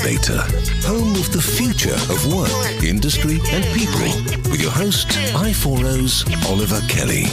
Incubator, home of the future of work, industry and people, with your host, I4O's Oliver Kelly.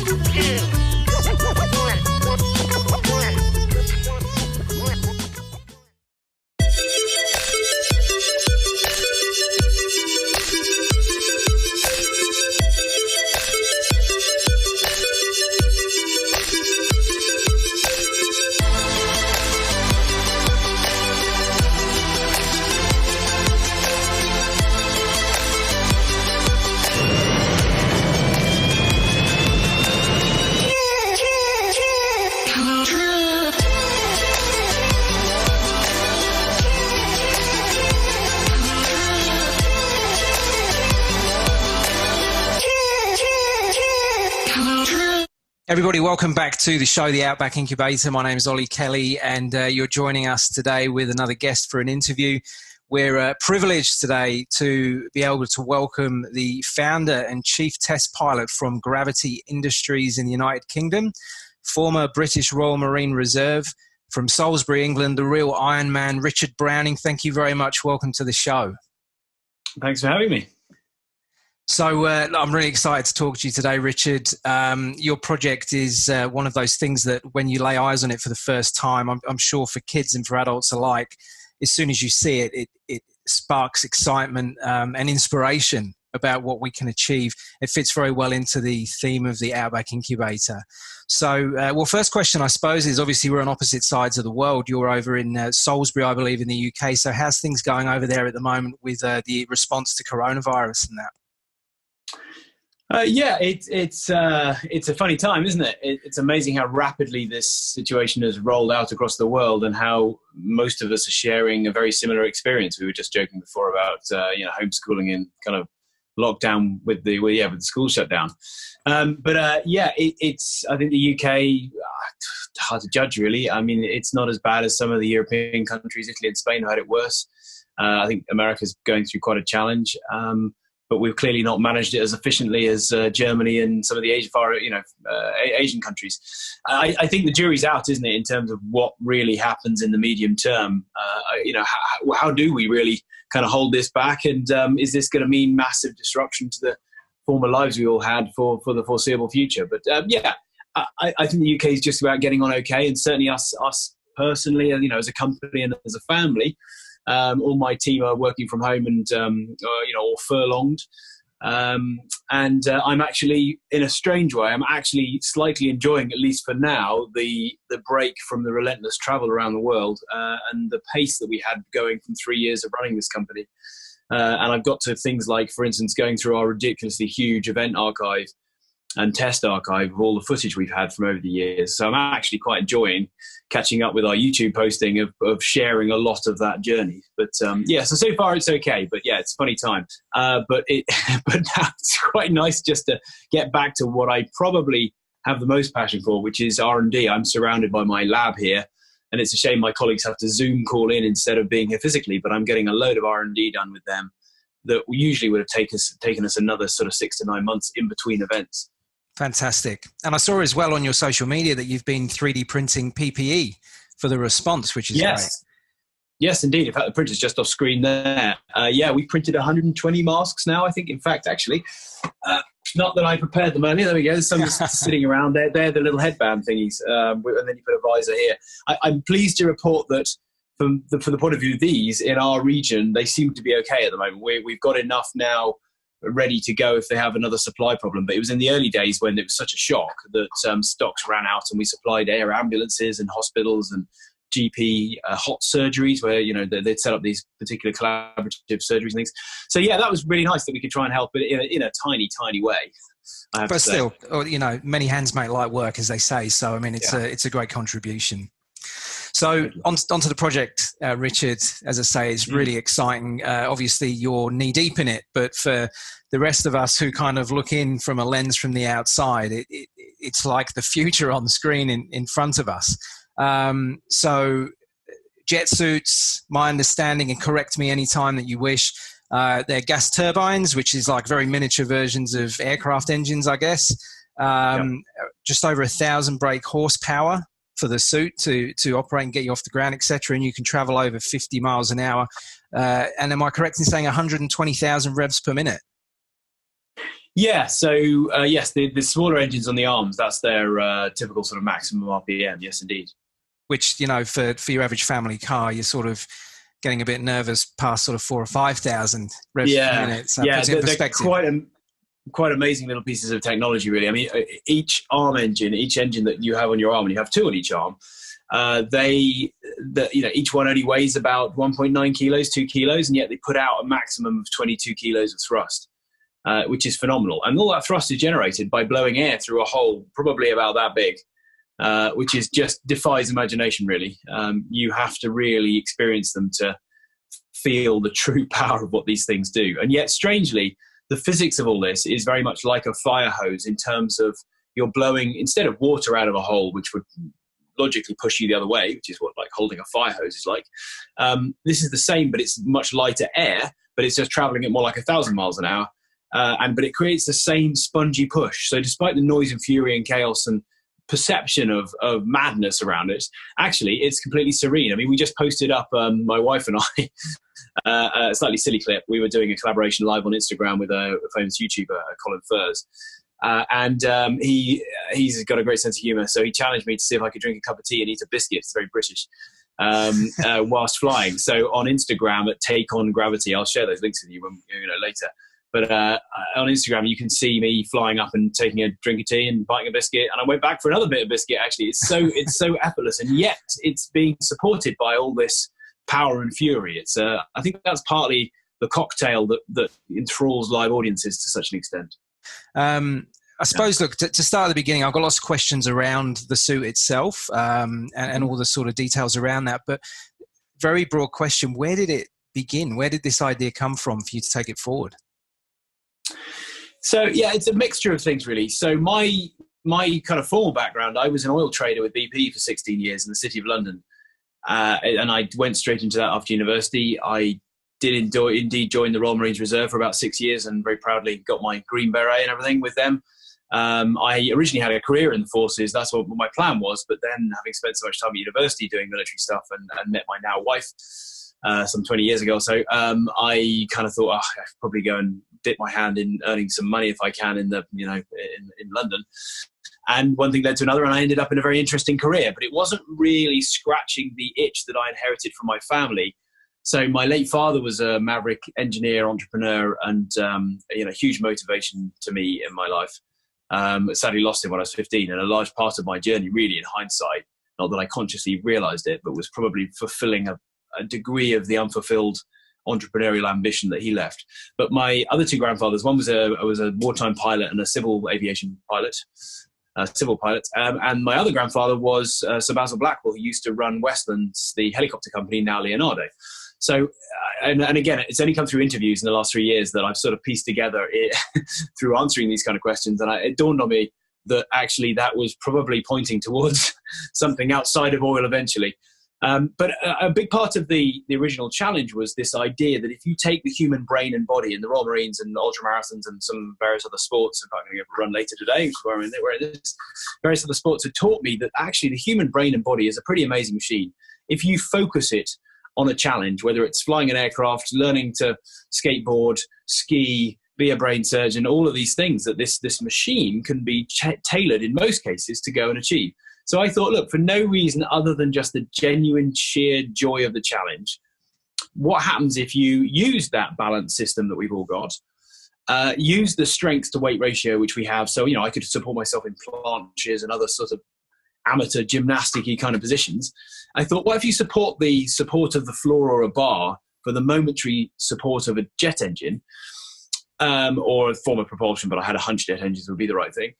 Everybody, welcome back to the show, the Outback Incubator. My name is Ollie Kelly, and you're joining us today with another guest for an interview. We're privileged today to be able to welcome the founder and chief test pilot from Gravity Industries in the United Kingdom, former British Royal Marine Reserve from Salisbury, England, the real Iron Man, Richard Browning. Thank you very much. Welcome to the show. Thanks for having me. So I'm really excited to talk to you today, Richard. Your project is one of those things that when you lay eyes on it for the first time, I'm sure for kids and for adults alike, as soon as you see it, it sparks excitement and inspiration about what we can achieve. It fits very well into the theme of the Outback Incubator. So, first question, I suppose, is obviously we're on opposite sides of the world. You're over in Salisbury, I believe, in the UK. So how's things going over there at the moment with the response to coronavirus and that? It's a funny time, isn't it? It's amazing how rapidly this situation has rolled out across the world and how most of us are sharing a very similar experience. We were just joking before about homeschooling and kind of lockdown with the school shut down. It's I think the UK, hard to judge really. I mean, it's not as bad as some of the European countries. Italy and Spain have had it worse. I think America's going through quite a challenge. But we've clearly not managed it as efficiently as Germany and some of the Asian countries. I think the jury's out, isn't it, in terms of what really happens in the medium term? How do we really kind of hold this back? And is this going to mean massive disruption to the former lives we all had for the foreseeable future? But I think the UK is just about getting on okay, and certainly us personally, as a company and as a family. All my team are working from home and, or furlonged. And I'm actually, in a strange way, I'm actually slightly enjoying, at least for now, the break from the relentless travel around the world and the pace that we had going from 3 years of running this company. And I've got to things like, for instance, going through our ridiculously huge event archive and test archive of all the footage we've had from over the years. So I'm actually quite enjoying catching up with our YouTube posting of sharing a lot of that journey. But so far it's okay. But yeah, it's a funny time. But now it's quite nice just to get back to what I probably have the most passion for, which is R&D. I'm surrounded by my lab here, and it's a shame my colleagues have to Zoom call in instead of being here physically, but I'm getting a load of R&D done with them that usually would have taken us another sort of 6 to 9 months in between events. Fantastic. And I saw as well on your social media that you've been 3D printing PPE for the response, which is great. Yes, indeed. In fact, the printer's just off screen there. We printed 120 masks now, I think. In fact, actually, not that I prepared them earlier. There we go. There's some just sitting around there. They're the little headband thingies. And then you put a visor here. I'm pleased to report that from the point of view of these, in our region, they seem to be okay at the moment. We've got enough now ready to go if they have another supply problem. But it was in the early days when it was such a shock that stocks ran out, and we supplied air ambulances and hospitals and GP hot surgeries where, they'd set up these particular collaborative surgeries and things. So yeah, that was really nice that we could try and help, but in a tiny, tiny way. But still, many hands make light work, as they say. So, I mean, it's a great contribution. So onto the project, Richard, as I say, it's really exciting. Obviously, you're knee deep in it, but for the rest of us who kind of look in from a lens from the outside, it's like the future on the screen in front of us. So jetsuits, my understanding, and correct me anytime that you wish, they're gas turbines, which is like very miniature versions of aircraft engines, I guess. Just over 1,000 brake horsepower. for the suit to operate and get you off the ground, etc. And you can travel over 50 miles an hour. And am I correct in saying 120,000 revs per minute? Yeah, so yes, the smaller engines on the arms, that's their typical sort of maximum RPM, yes indeed. Which, you know, for your average family car, you're sort of getting a bit nervous past sort of 4,000 or 5,000 revs per minute. So yeah, they're quite amazing little pieces of technology, really. I mean, each arm engine, each engine that you have on your arm, and you have two on each arm, each one only weighs about 1.9 kilos, 2 kilos, and yet they put out a maximum of 22 kilos of thrust. Which is phenomenal. And all that thrust is generated by blowing air through a hole probably about that big, which is just defies imagination, really. You have to really experience them to feel the true power of what these things do. And yet, strangely, the physics of all this is very much like a fire hose in terms of you're blowing, instead of water out of a hole, which would logically push you the other way, which is what like holding a fire hose is like. This is the same, but it's much lighter air, but it's just traveling at more like 1,000 miles an hour. But it creates the same spongy push. So despite the noise and fury and chaos and perception of madness around it, actually it's completely serene. I mean, we just posted up, my wife and I, a slightly silly clip. We were doing a collaboration live on Instagram with a famous YouTuber, Colin Furze. He's got a great sense of humour, so he challenged me to see if I could drink a cup of tea and eat a biscuit. It's very British. Whilst flying. So on Instagram at Take On Gravity, I'll share those links with you later. But on Instagram, you can see me flying up and taking a drink of tea and biting a biscuit. And I went back for another bit of biscuit, actually. It's so effortless. And yet it's being supported by all this power and fury. I think that's partly the cocktail that enthralls live audiences to such an extent. I suppose, look, to start at the beginning, I've got lots of questions around the suit itself and all the sort of details around that. But very broad question, where did it begin? Where did this idea come from for you to take it forward? So, yeah, it's a mixture of things, really. So my kind of formal background, I was an oil trader with BP for 16 years in the City of London. And I went straight into that after university. I did indeed join the Royal Marines Reserve for about 6 years and very proudly got my Green Beret and everything with them. I originally had a career in the forces. That's what my plan was. But then having spent so much time at university doing military stuff and met my now wife some 20 years ago or so, I kind of thought, I could probably go and dip my hand in earning some money if I can in London. And one thing led to another, and I ended up in a very interesting career. But it wasn't really scratching the itch that I inherited from my family. So my late father was a maverick engineer, entrepreneur, and huge motivation to me in my life. Sadly lost him when I was 15, and a large part of my journey, really, in hindsight, not that I consciously realised it, but was probably fulfilling a degree of the unfulfilled entrepreneurial ambition that he left. But my other two grandfathers, one was a wartime pilot and a civil aviation pilot, and my other grandfather was Sir Basil Blackwell, who used to run Westlands, the helicopter company, now Leonardo. So, and again, it's only come through interviews in the last 3 years that I've sort of pieced together through answering these kind of questions. And it dawned on me that actually that was probably pointing towards something outside of oil eventually. But a big part of the original challenge was this idea that if you take the human brain and body in the Royal Marines and ultramarathons and some various other sports, in fact, I'm going to run later today, where it is, various other sports have taught me that actually the human brain and body is a pretty amazing machine. If you focus it on a challenge, whether it's flying an aircraft, learning to skateboard, ski, be a brain surgeon, all of these things that this machine can be tailored in most cases to go and achieve. So I thought, look, for no reason other than just the genuine sheer joy of the challenge, what happens if you use that balance system that we've all got, use the strength to weight ratio which we have, so I could support myself in planches and other sort of amateur gymnastic-y kind of positions. I thought, what if you support the support of the floor or a bar for the momentary support of a jet engine, or a form of propulsion, but I had a hunch jet engines would be the right thing.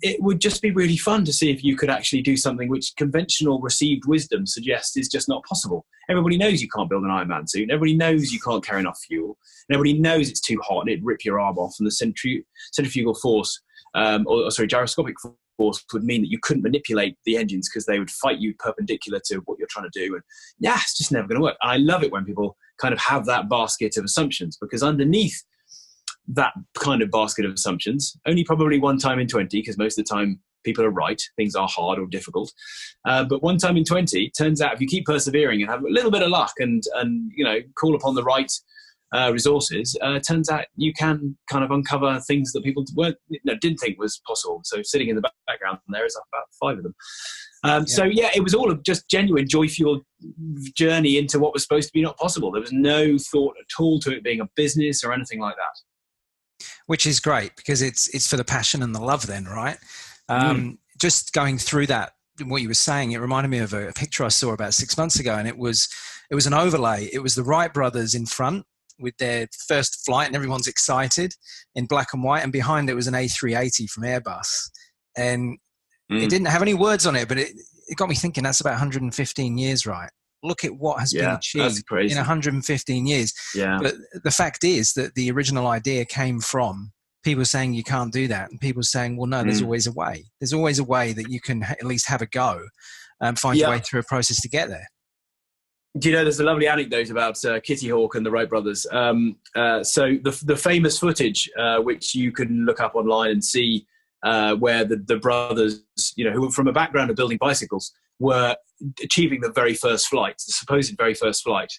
It would just be really fun to see if you could actually do something which conventional received wisdom suggests is just not possible. Everybody knows you can't build an Iron Man suit, and everybody knows you can't carry enough fuel, and everybody knows it's too hot and it'd rip your arm off, and the centrifugal force, gyroscopic force would mean that you couldn't manipulate the engines because they would fight you perpendicular to what you're trying to do. And yeah, it's just never going to work. And I love it when people kind of have that basket of assumptions, because underneath that kind of basket of assumptions, only probably one time in 20, because most of the time people are right. Things are hard or difficult. But one time in 20, turns out if you keep persevering and have a little bit of luck and call upon the right resources, turns out you can kind of uncover things that people didn't think was possible. So sitting in the background there is about 5 of them. So it was all of just genuine joy-fueled journey into what was supposed to be not possible. There was no thought at all to it being a business or anything like that. Which is great, because it's for the passion and the love then, right? Just going through that, what you were saying, it reminded me of a picture I saw about 6 months ago, and it was an overlay. It was the Wright brothers in front with their first flight, and everyone's excited in black and white, and behind it was an A380 from Airbus. And it didn't have any words on it, but it got me thinking, that's about 115 years, right? Look at what has been achieved in 115 years. Yeah. But the fact is that the original idea came from people saying you can't do that, and people saying, well, no, there's always a way. There's always a way that you can at least have a go and find your way through a process to get there. Do you know, there's a lovely anecdote about Kitty Hawk and the Wright brothers. So the famous footage, which you can look up online and see, where the brothers, who were from a background of building bicycles, were achieving the very first flight, the supposed very first flight.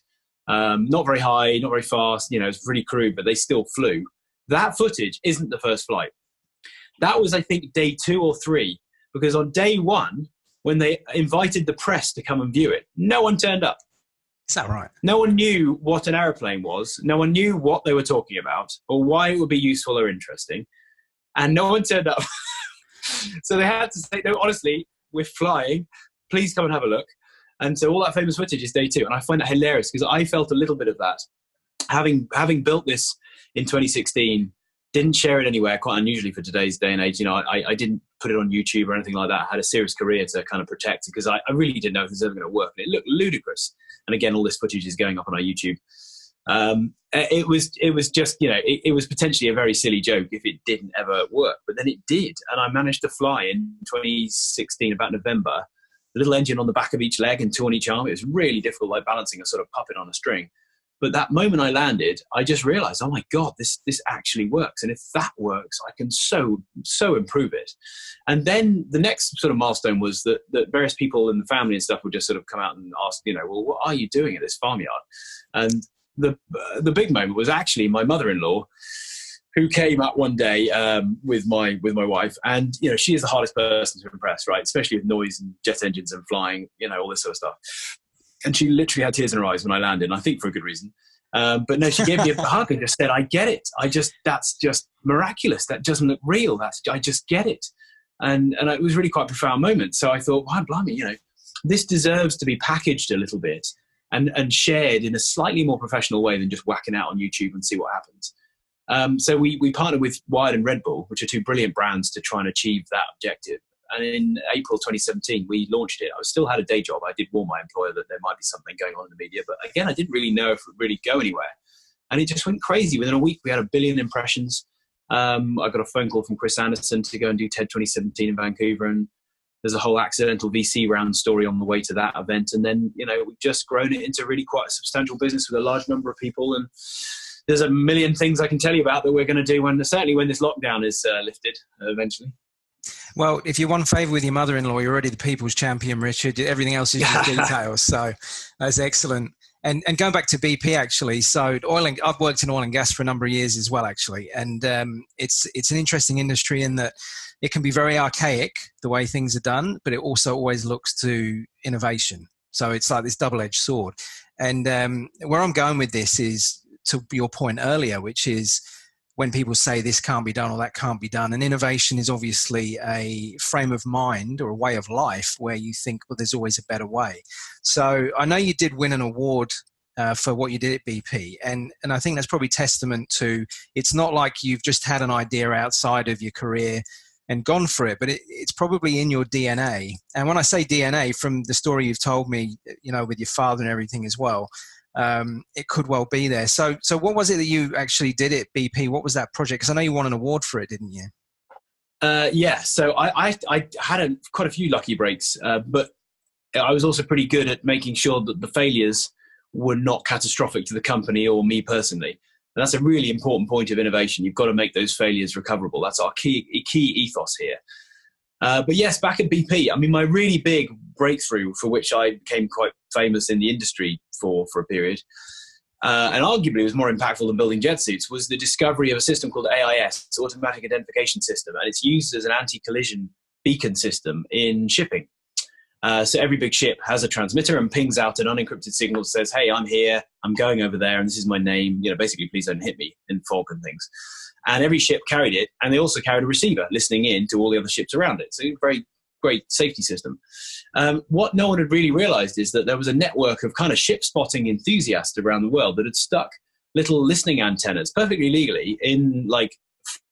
Not very high, not very fast, it's really crude, but they still flew. That footage isn't the first flight. That was, I think, day 2 or 3, because on day 1, when they invited the press to come and view it, no one turned up. Is that right? No one knew what an aeroplane was. No one knew what they were talking about or why it would be useful or interesting. And no one turned up. So they had to say, no, honestly, we're flying. Please come and have a look. And so all that famous footage is day 2. And I find it hilarious, because I felt a little bit of that. Having built this in 2016, didn't share it anywhere, quite unusually for today's day and age. I didn't put it on YouTube or anything like that. I had a serious career to kind of protect, because I really didn't know if this was ever going to work. And it looked ludicrous. And again, all this footage is going up on our YouTube. It was just, it was potentially a very silly joke if it didn't ever work, but then it did. And I managed to fly in 2016, about November, a little engine on the back of each leg and 2 on each arm. It was really difficult, like balancing a sort of puppet on a string. But that moment I landed, I just realized, oh my God, this actually works. And if that works, I can so improve it. And then the next sort of milestone was that various people in the family and stuff would just sort of come out and ask, well, what are you doing at this farmyard? And the big moment was actually my mother-in-law, who came up one day with my wife, and she is the hardest person to impress, right? Especially with noise and jet engines and flying, all this sort of stuff. And she literally had tears in her eyes when I landed, and I think for a good reason. But no, she gave me a hug and just said, "I get it. That's just miraculous. That doesn't look real. I just get it." And it was really quite a profound moment. So I thought, why blimey, this deserves to be packaged a little bit and shared in a slightly more professional way than just whacking out on YouTube and see what happens. So we partnered with Wired and Red Bull, which are 2 brilliant brands, to try and achieve that objective. And in April 2017, we launched it. I still had a day job. I did warn my employer that there might be something going on in the media. But again, I didn't really know if it would really go anywhere. And it just went crazy. Within a week, we had 1 billion impressions. I got a phone call from Chris Anderson to go and do TED 2017 in Vancouver. And there's a whole accidental VC round story on the way to that event. And then, we've just grown it into really quite a substantial business with a large number of people. And there's a million things I can tell you about that we're going to do when this lockdown is lifted eventually. Well, if you're one favour with your mother-in-law, you're already the people's champion, Richard. Everything else is just details. So that's excellent. And going back to BP, actually, so I've worked in oil and gas for a number of years as well, actually. And it's an interesting industry in that it can be very archaic, the way things are done, but it also always looks to innovation. So it's like this double-edged sword. And where I'm going with this is to your point earlier, which is when people say this can't be done or that can't be done. And innovation is obviously a frame of mind or a way of life where you think, well, there's always a better way. So I know you did win an award for what you did at BP. And I think that's probably testament to, it's not like you've just had an idea outside of your career and gone for it, but it's probably in your DNA. And when I say DNA, from the story you've told me, with your father and everything as well, it could well be there. So what was it that you actually did at BP? What was that project? Because I know you won an award for it, didn't you? Yeah. So I had quite a few lucky breaks, but I was also pretty good at making sure that the failures were not catastrophic to the company or me personally. And that's a really important point of innovation. You've got to make those failures recoverable. That's our key ethos here. But yes, back at BP, I mean, my really big breakthrough, for which I became quite famous in the industry for a period, and arguably was more impactful than building jetsuits, was the discovery of a system called AIS, Automatic Identification System, and it's used as an anti-collision beacon system in shipping. So every big ship has a transmitter and pings out an unencrypted signal that says, hey, I'm here, I'm going over there, and this is my name, basically, please don't hit me, in fog and things. And every ship carried it, and they also carried a receiver listening in to all the other ships around it. So a very great safety system. What no one had really realized is that there was a network of kind of ship spotting enthusiasts around the world that had stuck little listening antennas perfectly legally in like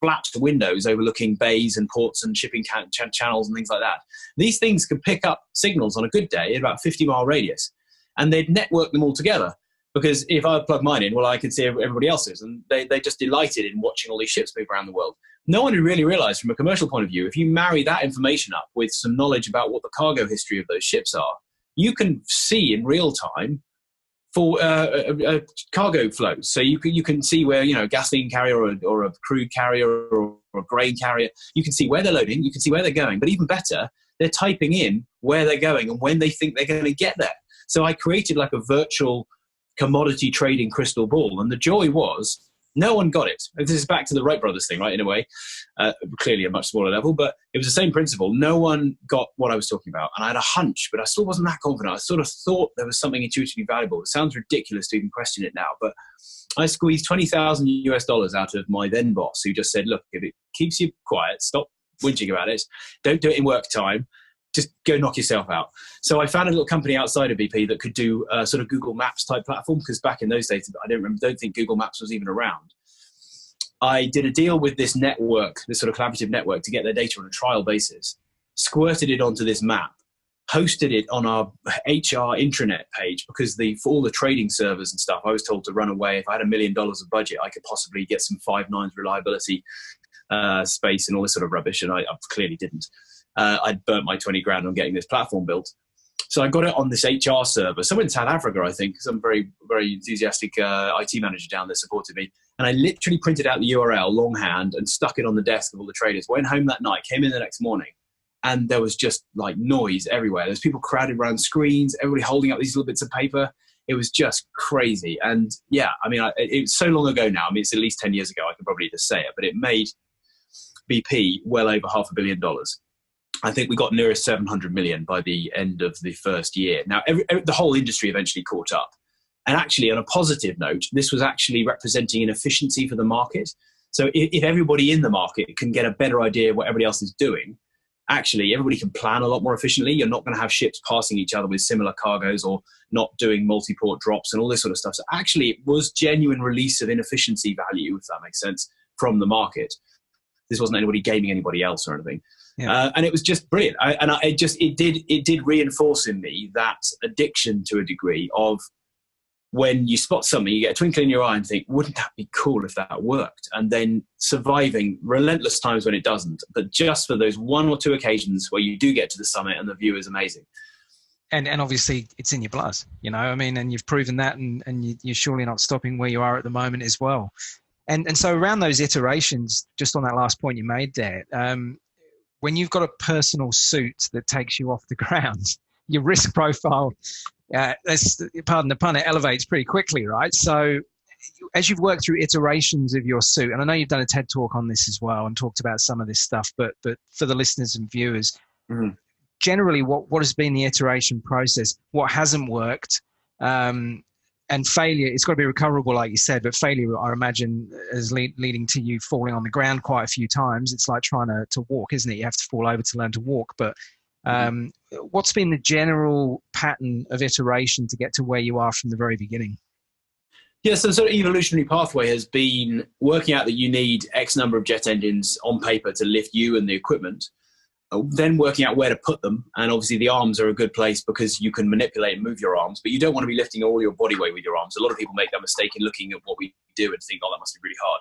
flapped windows overlooking bays and ports and shipping channels and things like that. These things could pick up signals on a good day at about 50-mile radius, and they'd network them all together. Because if I plug mine in, well, I could see everybody else's, and they just delighted in watching all these ships move around the world. No one had really realized from a commercial point of view, if you marry that information up with some knowledge about what the cargo history of those ships are, you can see in real time for cargo flows. So you can see where, a gasoline carrier or a crude carrier or a grain carrier, you can see where they're loading, you can see where they're going, but even better, they're typing in where they're going and when they think they're going to get there. So I created like a virtual commodity trading crystal ball, and the joy was no one got it. This is back to the Wright brothers thing, right, in a way, clearly a much smaller level, but it was the same principle. No one got what I was talking about, and I had a hunch, but I still wasn't that confident. I sort of thought there was something intuitively valuable. It sounds ridiculous to even question it now, but I squeezed $20,000 out of my then boss, who just said, look, if it keeps you quiet, stop whinging about it, don't do it in work time, just go knock yourself out. So I found a little company outside of BP that could do a sort of Google Maps type platform, because back in those days, I don't think Google Maps was even around. I did a deal with this network, this sort of collaborative network, to get their data on a trial basis, squirted it onto this map, hosted it on our HR intranet page, because for all the trading servers and stuff, I was told to run away. If I had $1 million of budget, I could possibly get some 5 nines reliability space and all this sort of rubbish, and I clearly didn't. I'd burnt my 20 grand on getting this platform built. So I got it on this HR server, somewhere in South Africa, I think. Some very, very enthusiastic IT manager down there supported me. And I literally printed out the URL longhand and stuck it on the desk of all the traders. Went home that night, came in the next morning, and there was just like noise everywhere. There's people crowded around screens, everybody holding up these little bits of paper. It was just crazy. And yeah, I mean, it's so long ago now. I mean, it's at least 10 years ago. I could probably just say it, but it made BP well over $500 million. I think we got nearest 700 million by the end of the first year. Now, the whole industry eventually caught up. And actually, on a positive note, this was actually representing an efficiency for the market. So if everybody in the market can get a better idea of what everybody else is doing, actually, everybody can plan a lot more efficiently. You're not going to have ships passing each other with similar cargoes or not doing multi-port drops and all this sort of stuff. So actually, it was genuine release of inefficiency value, if that makes sense, from the market. This wasn't anybody gaming anybody else or anything. Yeah. And it was just brilliant. It did reinforce in me that addiction to a degree of when you spot something, you get a twinkle in your eye and think, wouldn't that be cool if that worked? And then surviving relentless times when it doesn't, but just for those 1 or 2 occasions where you do get to the summit and the view is amazing. And obviously it's in your blood, I mean, and you've proven that, and you're surely not stopping where you are at the moment as well. And so around those iterations, just on that last point you made there, when you've got a personal suit that takes you off the ground, your risk profile, pardon the pun, it elevates pretty quickly, right? So as you've worked through iterations of your suit, and I know you've done a TED talk on this as well and talked about some of this stuff, but for the listeners and viewers, generally what has been the iteration process, what hasn't worked, and failure, it's got to be recoverable, like you said, but failure, I imagine, is leading to you falling on the ground quite a few times. It's like trying to walk, isn't it? You have to fall over to learn to walk. But what's been the general pattern of iteration to get to where you are from the very beginning? Yeah, so the sort of evolutionary pathway has been working out that you need X number of jet engines on paper to lift you and the equipment, then working out where to put them. And obviously the arms are a good place because you can manipulate and move your arms, but you don't want to be lifting all your body weight with your arms. A lot of people make that mistake in looking at what we do and think, oh, that must be really hard.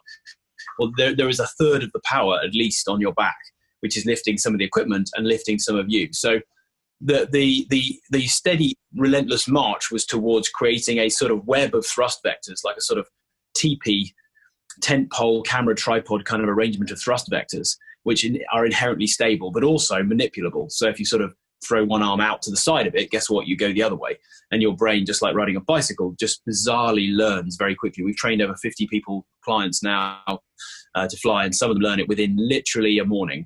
Well, there is a third of the power, at least, on your back, which is lifting some of the equipment and lifting some of you. So the steady, relentless march was towards creating a sort of web of thrust vectors, like a sort of TP, tent pole, camera, tripod kind of arrangement of thrust vectors which are inherently stable, but also manipulable. So if you sort of throw one arm out to the side of it, guess what? You go the other way. And your brain, just like riding a bicycle, just bizarrely learns very quickly. We've trained over 50 clients now to fly, and some of them learn it within literally a morning,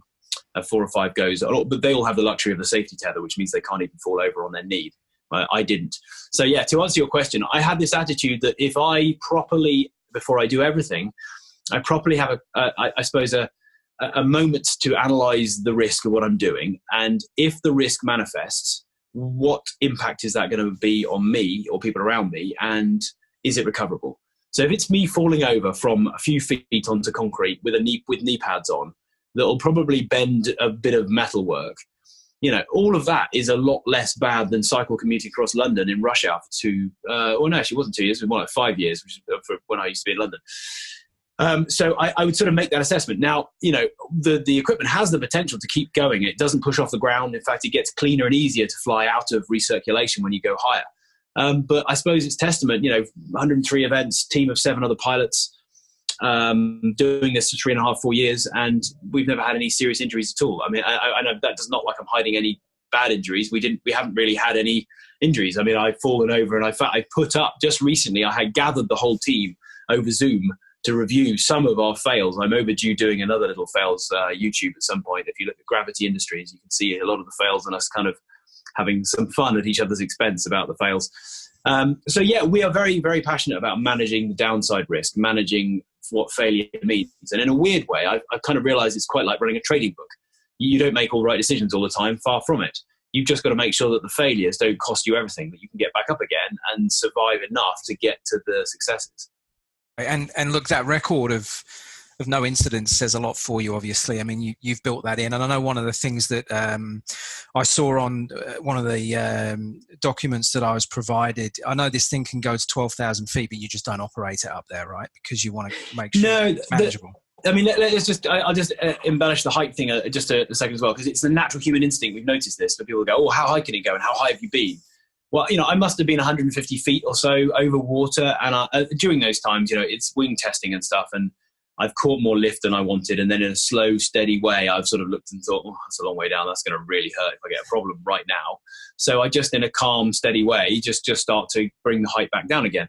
4 or 5 goes. But they all have the luxury of the safety tether, which means they can't even fall over on their knee. I didn't. So yeah, to answer your question, I had this attitude that if I properly, before I do everything, I properly have a moment to analyze the risk of what I'm doing. And if the risk manifests, what impact is that going to be on me or people around me? And is it recoverable? So if it's me falling over from a few feet onto concrete with knee pads on, that'll probably bend a bit of metalwork, all of that is a lot less bad than cycle commuting across London in rush hour for actually it wasn't 2 years, it was more like 5 years, which is for when I used to be in London. So I would sort of make that assessment. Now, the equipment has the potential to keep going. It doesn't push off the ground. In fact, it gets cleaner and easier to fly out of recirculation when you go higher. But I suppose it's testament, 103 events, team of 7 other pilots, doing this for 3.5, 4 years, and we've never had any serious injuries at all. I mean, I know that does not like I'm hiding any bad injuries. We haven't really had any injuries. I mean, I've fallen over, and I put up just recently, I had gathered the whole team over Zoom to review some of our fails. I'm overdue doing another little fails YouTube at some point. If you look at Gravity Industries, you can see a lot of the fails and us kind of having some fun at each other's expense about the fails. So yeah, we are very, very passionate about managing the downside risk, managing what failure means. And in a weird way, I've kind of realized it's quite like running a trading book. You don't make all the right decisions all the time, far from it. You've just got to make sure that the failures don't cost you everything, that you can get back up again and survive enough to get to the successes. And look, that record of no incidents says a lot for you, obviously. I mean, you've built that in. And I know one of the things that I saw on one of the documents that I was provided, I know this thing can go to 12,000 feet, but you just don't operate it up there, right? Because you want to make sure it's manageable. I'll just embellish the height thing just a second as well, because it's the natural human instinct. We've noticed this, but people go, oh, how high can it go? And how high have you been? Well, I must have been 150 feet or so over water. And during those times, it's wing testing and stuff. And I've caught more lift than I wanted. And then in a slow, steady way, I've sort of looked and thought, oh, that's a long way down. That's going to really hurt if I get a problem right now. So I just, in a calm, steady way, just start to bring the height back down again.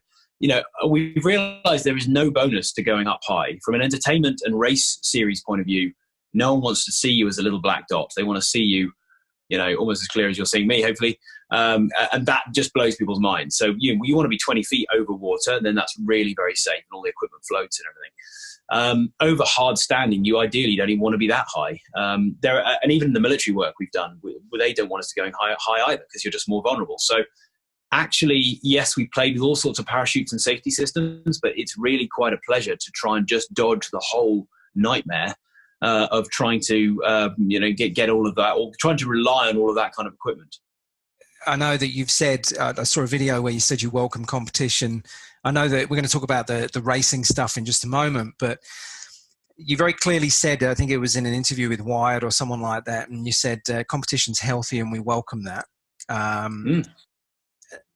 We've realized there is no bonus to going up high. From an entertainment and race series point of view, no one wants to see you as a little black dot. They want to see you, almost as clear as you're seeing me, hopefully. And that just blows people's minds. So you want to be 20 feet over water, then that's really very safe, and all the equipment floats and everything. Over hard standing, you ideally don't even want to be that high. And even the military work we've done, they don't want us to go high either, because you're just more vulnerable. So actually, yes, we played with all sorts of parachutes and safety systems, but it's really quite a pleasure to try and just dodge the whole nightmare of trying to get all of that, or trying to rely on all of that kind of equipment. I know that you've said, I saw a video where you said you welcome competition. I know that we're going to talk about the racing stuff in just a moment, but you very clearly said, I think it was in an interview with Wired or someone like that, and you said competition's healthy and we welcome that.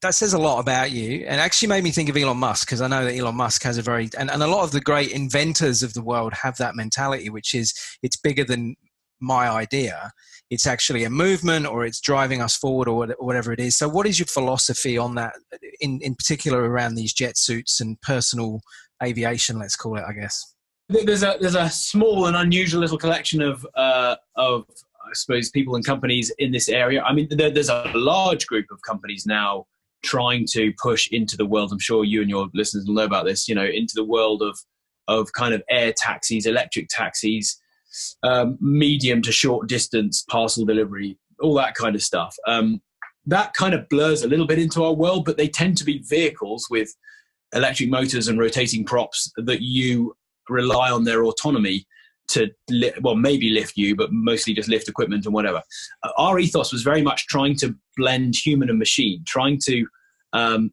That says a lot about you, and actually made me think of Elon Musk, because I know that Elon Musk has and a lot of the great inventors of the world have that mentality, which is it's bigger than my idea. It's actually a movement, or it's driving us forward, or whatever it is. So what is your philosophy on that, in particular around these jet suits and personal aviation, let's call it, I guess? There's a small and unusual little collection of I suppose, people and companies in this area. I mean, there's a large group of companies now trying to push into the world. I'm sure you and your listeners will know about this, into the world of kind of air taxis, electric taxis, medium to short distance parcel delivery, all that kind of stuff. That kind of blurs a little bit into our world, but they tend to be vehicles with electric motors and rotating props that you rely on their autonomy to, maybe lift you, but mostly just lift equipment and whatever. Our ethos was very much trying to blend human and machine, trying to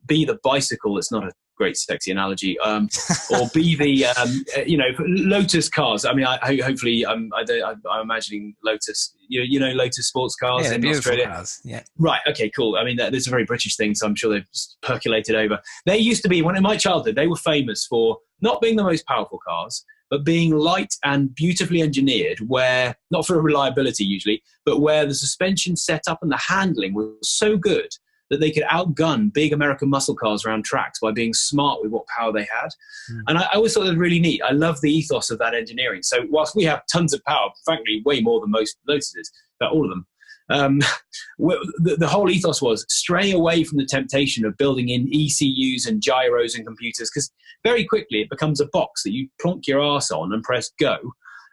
be the bicycle. It's not a great sexy analogy, or be the Lotus cars. I mean, hopefully I'm imagining Lotus. Lotus sports cars in Australia. Cars. Yeah. Right. Okay. Cool. I mean, that's a very British thing, so I'm sure they've percolated over. They used to be, in my childhood, they were famous for not being the most powerful cars, but being light and beautifully engineered, where, not for reliability usually, but where the suspension setup and the handling was so good that they could outgun big American muscle cars around tracks by being smart with what power they had. And I always thought that was really neat. I love the ethos of that engineering. So whilst we have tons of power, frankly, way more than most Lotuses, about all of them, the whole ethos was stray away from the temptation of building in ECUs and gyros and computers, because very quickly it becomes a box that you plonk your arse on and press go.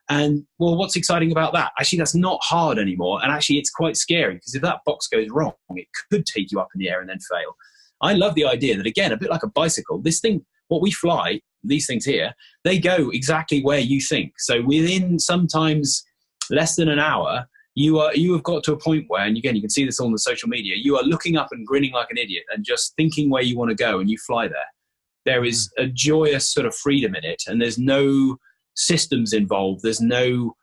And, well, what's exciting about that? Actually, that's not hard anymore. And actually, it's quite scary, because if that box goes wrong, it could take you up in the air and then fail. I love the idea that, again, a bit like a bicycle, this thing, what we fly, these things here, they go exactly where you think. So within sometimes less than an hour, you have got to a point where, and again, you can see this on the social media, you are looking up and grinning like an idiot and just thinking where you want to go, and you fly there. There is a joyous sort of freedom in it, and there's no systems involved, there's no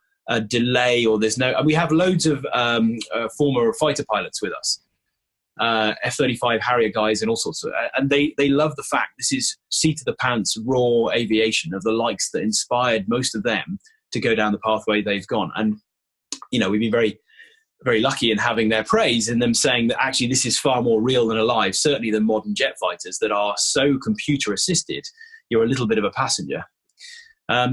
delay, or there's no, and we have loads of former fighter pilots with us, F-35 Harrier guys and all sorts of, and they love the fact this is seat of the pants raw aviation of the likes that inspired most of them to go down the pathway they've gone. And you know, we've been very, very lucky in having their praise, and them saying that actually this is far more real than alive, certainly than modern jet fighters that are so computer assisted, you're a little bit of a passenger.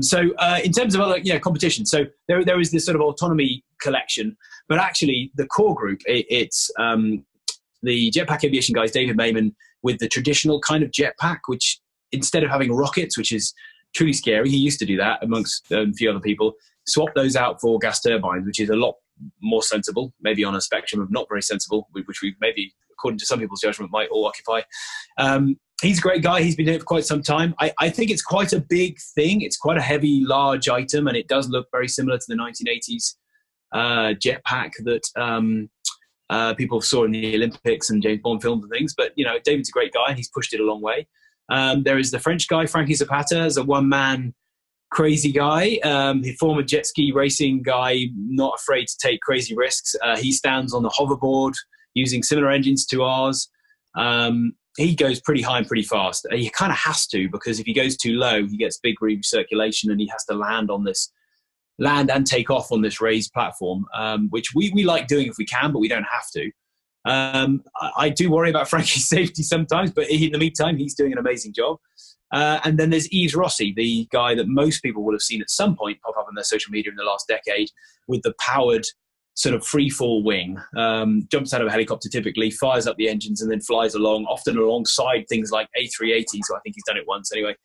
So in terms of other competition, so there is this sort of autonomy collection, but actually the core group, it's the jetpack aviation guys, David Mayman, with the traditional kind of jetpack, which instead of having rockets, which is truly scary, he used to do that amongst a few other people, swap those out for gas turbines, which is a lot more sensible, maybe on a spectrum of not very sensible, which we maybe, according to some people's judgment, might all occupy. He's a great guy. He's been doing it for quite some time. I think it's quite a big thing. It's quite a heavy, large item, and it does look very similar to the 1980s jetpack that people saw in the Olympics and James Bond films and things. But, you know, David's a great guy, and he's pushed it a long way. There is the French guy, Frankie Zapata, as a one-man crazy guy. The former jet ski racing guy, not afraid to take crazy risks. He stands on the hoverboard using similar engines to ours. He goes pretty high and pretty fast. He kind of has to, because if he goes too low, he gets big recirculation, and he has to land and take off on this raised platform, which we like doing if we can, but we don't have to. I do worry about Frankie's safety sometimes, but in the meantime, he's doing an amazing job. And then there's Yves Rossi, the guy that most people will have seen at some point pop up on their social media in the last decade, with the powered sort of free fall wing, jumps out of a helicopter typically, fires up the engines, and then flies along, often alongside things like A380. So I think he's done it once anyway.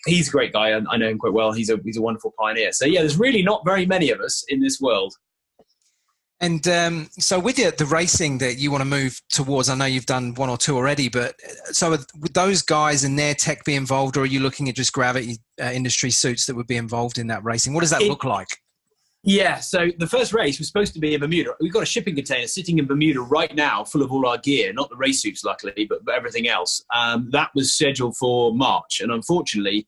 He's a great guy. I know him quite well. He's a wonderful pioneer. So yeah, there's really not very many of us in this world. And so with the racing that you want to move towards, I know you've done one or two already, but so would those guys and their tech be involved, or are you looking at just gravity industry suits that would be involved in that racing? What does that look like? Yeah, so the first race was supposed to be in Bermuda. We've got a shipping container sitting in Bermuda right now full of all our gear, not the race suits luckily, but everything else. That was scheduled for March, and unfortunately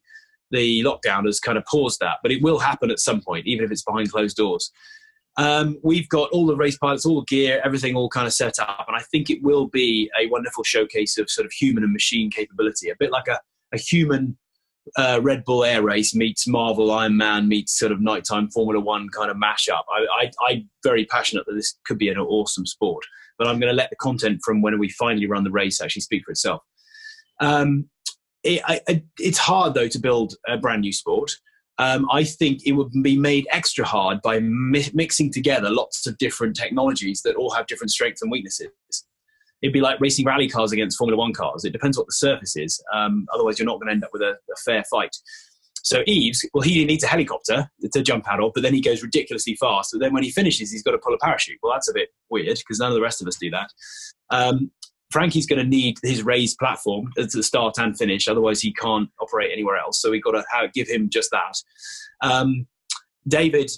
the lockdown has kind of paused that, but it will happen at some point, even if it's behind closed doors. We've got all the race pilots, all the gear, everything all kind of set up, and I think it will be a wonderful showcase of sort of human and machine capability, a bit like a human Red Bull Air Race meets Marvel Iron Man meets sort of nighttime Formula One kind of mashup. I'm very passionate that this could be an awesome sport, but I'm going to let the content from when we finally run the race actually speak for itself. It's hard though to build a brand new sport. I think it would be made extra hard by mixing together lots of different technologies that all have different strengths and weaknesses. It'd be like racing rally cars against Formula One cars. It depends what the surface is. Otherwise, you're not going to end up with a fair fight. So Yves, well, he needs a helicopter to jump out of, but then he goes ridiculously fast. But then when he finishes, he's got to pull a parachute. Well, that's a bit weird because none of the rest of us do that. Frankie's going to need his raised platform to start and finish. Otherwise, he can't operate anywhere else. So we've got to give him just that. David,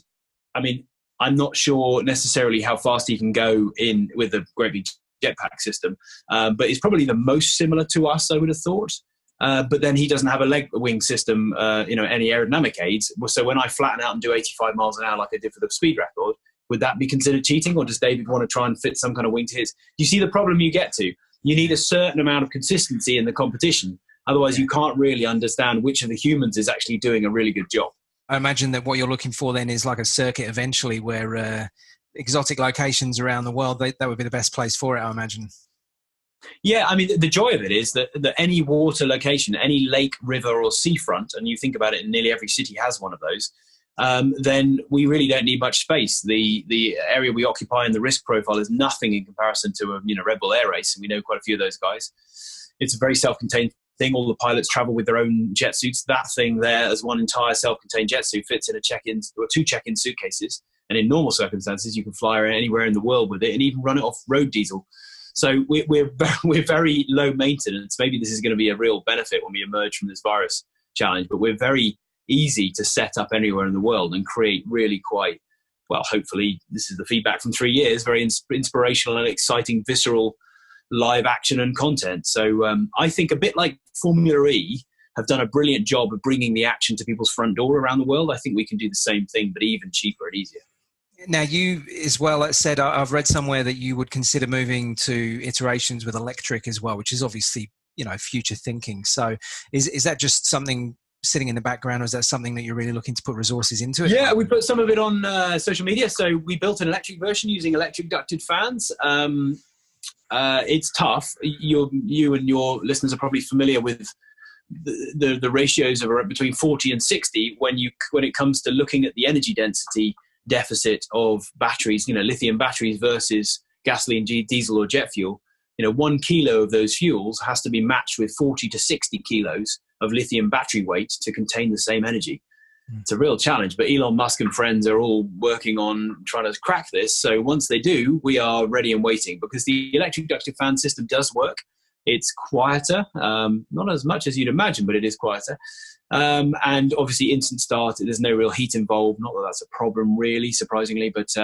I mean, I'm not sure necessarily how fast he can go in with the great big jetpack system, but it's probably the most similar to us, I would have thought. But then he doesn't have a leg wing system, any aerodynamic aids. So when I flatten out and do 85 miles an hour like I did for the speed record, would that be considered cheating, or does David want to try and fit some kind of wing to his? You see the problem you get to? You need a certain amount of consistency in the competition, Otherwise, you can't really understand which of the humans is actually doing a really good job. I imagine that what you're looking for then is like a circuit eventually where exotic locations around the world, that would be the best place for it, I imagine. Yeah, I mean, the joy of it is that any water location, any lake, river or seafront, and you think about it, nearly every city has one of those, then we really don't need much space. The area we occupy and the risk profile is nothing in comparison to a Red Bull Air Race, and we know quite a few of those guys. It's a very self-contained thing. All the pilots travel with their own jetsuits. That thing there, as one entire self-contained jetsuit, fits in a check-in or 2 check-in suitcases. And in normal circumstances, you can fly anywhere in the world with it and even run it off road diesel. So we're very low maintenance. Maybe this is going to be a real benefit when we emerge from this virus challenge. But we're very easy to set up anywhere in the world and create really quite, well, hopefully this is the feedback from 3 years, very inspirational and exciting, visceral live action and content. So I think a bit like Formula E have done a brilliant job of bringing the action to people's front door around the world. I think we can do the same thing, but even cheaper and easier. Now, you as well said, I've read somewhere that you would consider moving to iterations with electric as well, which is obviously, future thinking. So is that just something sitting in the background, or is that something that you're really looking to put resources into it? Yeah, we put some of it on social media. So we built an electric version using electric ducted fans. It's tough. You and your listeners are probably familiar with the ratios of between 40 and 60 when it comes to looking at the energy density deficit of batteries, lithium batteries versus gasoline, diesel or jet fuel. 1 kilo of those fuels has to be matched with 40 to 60 kilos of lithium battery weight to contain the same energy. It's a real challenge, but Elon Musk and friends are all working on trying to crack this. So once they do, we are ready and waiting, because the electric ducted fan system does work. It's quieter, not as much as you'd imagine, but it is quieter. And obviously instant start, there's no real heat involved. Not that that's a problem really, surprisingly, but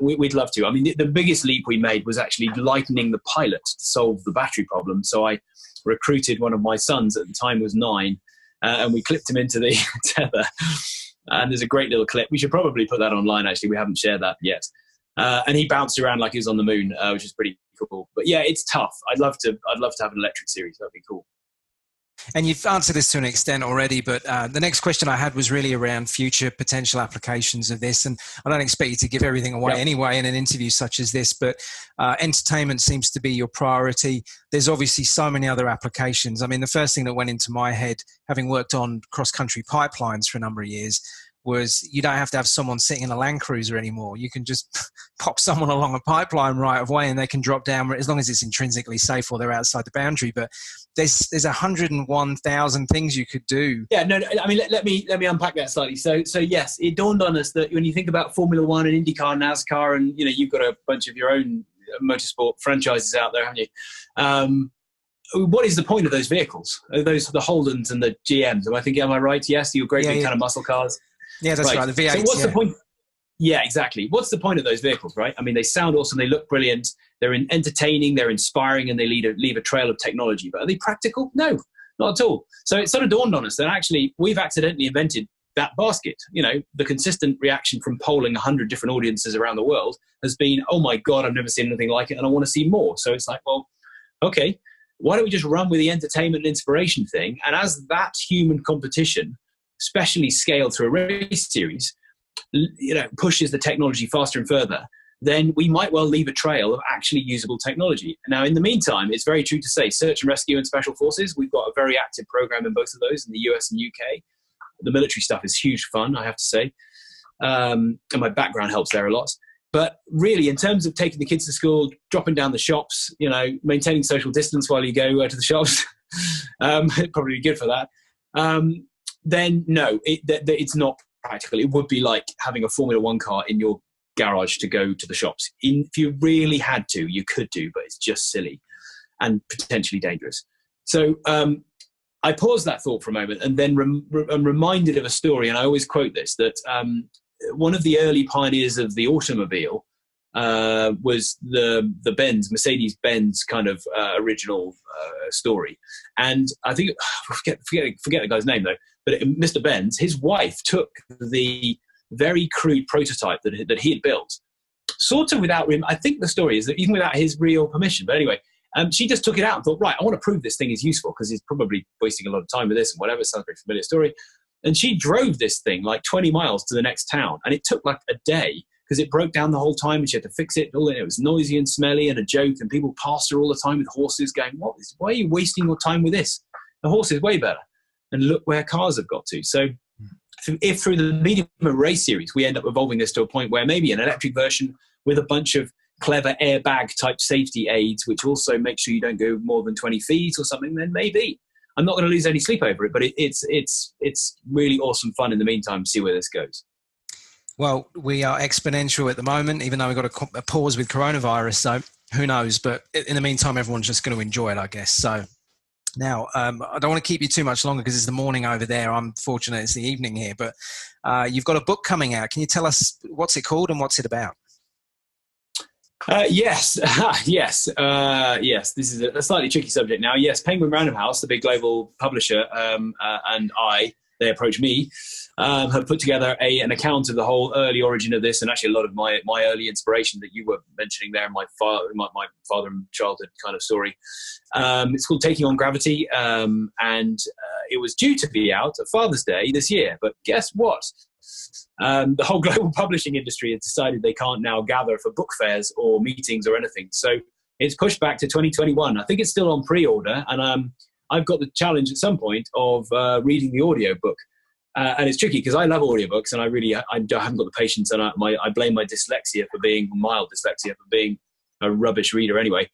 we'd love to. I mean, the biggest leap we made was actually lightening the pilot to solve the battery problem. So I recruited one of my sons, at the time was 9, and we clipped him into the tether. And there's a great little clip. We should probably put that online, actually. We haven't shared that yet. And he bounced around like he was on the moon, which is pretty cool. But yeah, it's tough. I'd love to have an electric series. That'd be cool. And you've answered this to an extent already, but the next question I had was really around future potential applications of this. And I don't expect you to give everything away anyway in an interview such as this, but entertainment seems to be your priority. There's obviously so many other applications. I mean, the first thing that went into my head, having worked on cross-country pipelines for a number of years, was you don't have to have someone sitting in a Land Cruiser anymore. You can just pop someone along a pipeline right away and they can drop down, as long as it's intrinsically safe or they're outside the boundary. But there's 101,000 things you could do. Yeah, no, I mean, let me unpack that slightly. So yes, it dawned on us that when you think about Formula One and IndyCar, NASCAR, and you've got a bunch of your own motorsport franchises out there, haven't you? What is the point of those vehicles? The Holdens and the GMs? Am I right? Yes, your great big kind of muscle cars. Yeah, that's right. The V8s. So what's the point? Yeah, exactly. What's the point of those vehicles, right? I mean, they sound awesome. They look brilliant. They're entertaining. They're inspiring, and they leave a trail of technology. But are they practical? No, not at all. So it sort of dawned on us that actually we've accidentally invented that basket. The consistent reaction from polling 100 different audiences around the world has been, oh my God, I've never seen anything like it, and I want to see more. So it's like, well, okay, why don't we just run with the entertainment and inspiration thing? And as that human competition, especially scaled through a race series, pushes the technology faster and further, then we might well leave a trail of actually usable technology. Now, in the meantime, it's very true to say search and rescue and special forces, we've got a very active program in both of those in the US and UK. The military stuff is huge fun, I have to say. And my background helps there a lot. But really, in terms of taking the kids to school, dropping down the shops, maintaining social distance while you go to the shops, it'd probably be good for that. Then no, it's not practical. It would be like having a Formula One car in your garage to go to the shops. If you really had to, you could do, but it's just silly and potentially dangerous. So I paused that thought for a moment and then I'm reminded of a story, and I always quote this, that one of the early pioneers of the automobile was the Mercedes-Benz kind of original story. And I think, forget the guy's name though, but Mr. Benz, his wife took the very crude prototype that he had built, sort of without him. I think the story is that even without his real permission, but anyway, She just took it out and thought, right, I want to prove this thing is useful because he's probably wasting a lot of time with this and whatever. Sounds very familiar story. And she drove this thing like 20 miles to the next town. And it took like a day because it broke down the whole time and she had to fix it. And it was noisy and smelly and a joke. And people passed her all the time with horses going, why are you wasting your time with this? The horse is way better. And look where cars have got to. So if through the medium of race series, we end up evolving this to a point where maybe an electric version with a bunch of clever airbag type safety aids, which also make sure you don't go more than 20 feet or something, then maybe. I'm not going to lose any sleep over it, but it's really awesome fun in the meantime to see where this goes. Well, we are exponential at the moment, even though we've got a pause with coronavirus. So who knows? But in the meantime, everyone's just going to enjoy it, I guess. So now, I don't want to keep you too much longer because it's the morning over there. I'm fortunate it's the evening here. But you've got a book coming out. Can you tell us what's it called and what's it about? Yes. This is a slightly tricky subject now. Yes, Penguin Random House, the big global publisher, and they approached me, have put together an account of the whole early origin of this, and actually a lot of my early inspiration that you were mentioning there, my father and childhood kind of story. It's called Taking on Gravity, and it was due to be out at Father's Day this year, but guess what? The whole global publishing industry has decided they can't now gather for book fairs or meetings or anything. So it's pushed back to 2021. I think it's still on pre-order. And I've got the challenge at some point of reading the audio book. And it's tricky because I love audiobooks and I haven't got the patience. And I blame my dyslexia for being, mild dyslexia for being a rubbish reader anyway.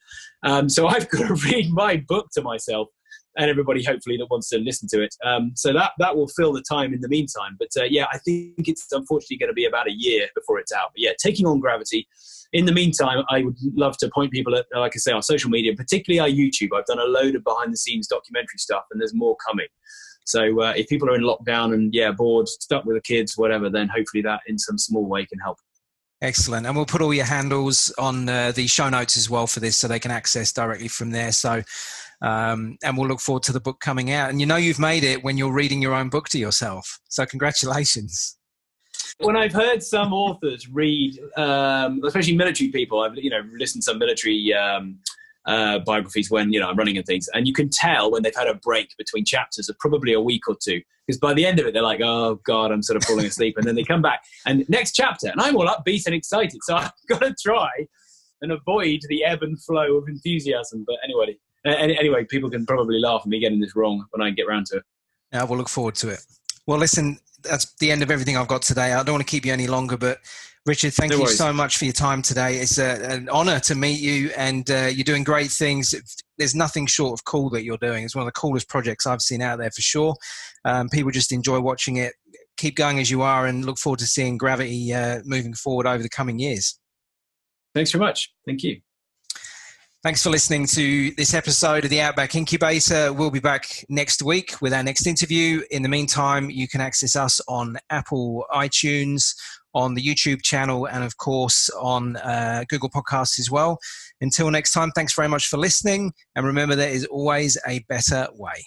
So I've got to read my book to myself. And everybody, hopefully, that wants to listen to it. So that will fill the time in the meantime. But I think it's unfortunately going to be about a year before it's out. But Taking on Gravity. In the meantime, I would love to point people at, like I say, our social media, particularly our YouTube. I've done a load of behind-the-scenes documentary stuff, and there's more coming. So if people are in lockdown and, bored, stuck with the kids, whatever, then hopefully that in some small way can help. Excellent. And we'll put all your handles on the show notes as well for this so they can access directly from there. So, and we'll look forward to the book coming out. And you've made it when you're reading your own book to yourself. So congratulations. When I've heard some authors read, especially military people, I've listened to some military biographies when I'm running and things, and you can tell when they've had a break between chapters of probably a week or two, because by the end of it they're like, oh God, I'm sort of falling asleep, and then they come back and next chapter, and I'm all upbeat and excited. So I've got to try and avoid the ebb and flow of enthusiasm. But anyway, people can probably laugh at me getting this wrong when I get around to it. Yeah, we'll look forward to it. Well, listen, that's the end of everything I've got today. I don't want to keep you any longer, but Richard, thank you so much for your time today. It's an honor to meet you, and you're doing great things. There's nothing short of cool that you're doing. It's one of the coolest projects I've seen out there for sure. People just enjoy watching it. Keep going as you are, and look forward to seeing Gravity moving forward over the coming years. Thanks very much. Thank you. Thanks for listening to this episode of the Outback Incubator. We'll be back next week with our next interview. In the meantime, you can access us on Apple iTunes, on the YouTube channel, and of course on Google Podcasts as well. Until next time, thanks very much for listening. And remember, there is always a better way.